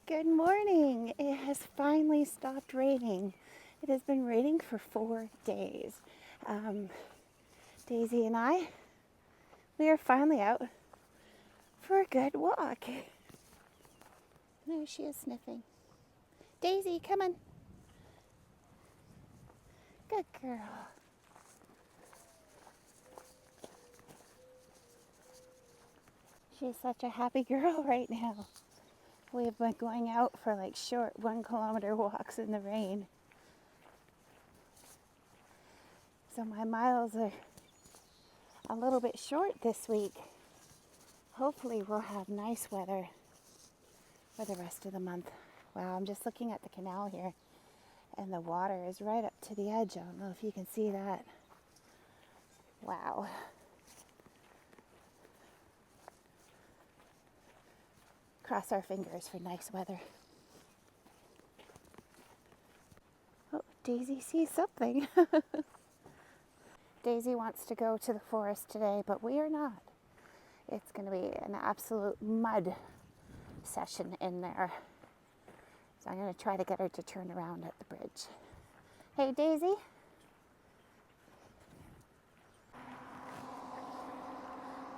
Good morning. It has finally stopped raining. It has been raining for 4 days. Um, Daisy and I, we are finally out for a good walk. There she is sniffing. Daisy, come on. Good girl. She's such a happy girl right now. We've been going out for like short 1 kilometer walks in the rain. So my miles are a little bit short this week. Hopefully we'll have nice weather for the rest of the month. Wow, I'm just looking at the canal here and the water is right up to the edge. I don't know if you can see that. Wow. Cross our fingers for nice weather. Oh, Daisy sees something. Daisy wants to go to the forest today, but we are not. It's going to be an absolute mud session in there. So I'm going to try to get her to turn around at the bridge. Hey, Daisy.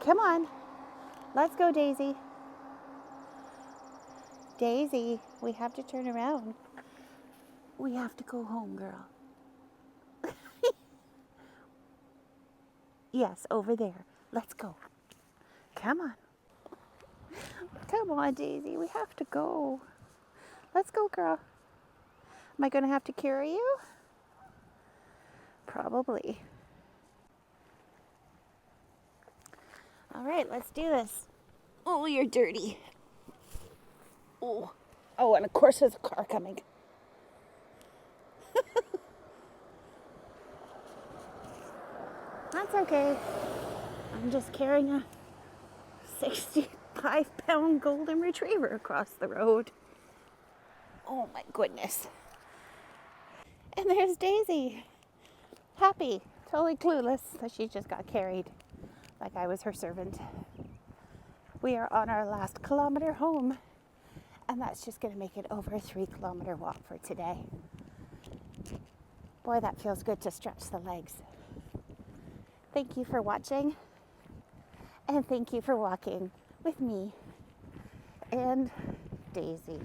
Come on. Let's go, Daisy. Daisy, we have to turn around. We have to go home, girl. Yes, over there. Let's go. Come on. Come on, Daisy. We have to go. Let's go, girl. Am I going to have to carry you? Probably. All right, let's do this. Oh, you're dirty. Oh, and of course there's a car coming. That's okay. I'm just carrying a 65-pound golden retriever across the road. Oh my goodness. And there's Daisy. Happy, totally clueless that she just got carried like I was her servant. We are on our last kilometer home, and that's just going to make it over a 3-kilometer walk for today. Boy, that feels good to stretch the legs. Thank you for watching, and thank you for walking with me and Daisy.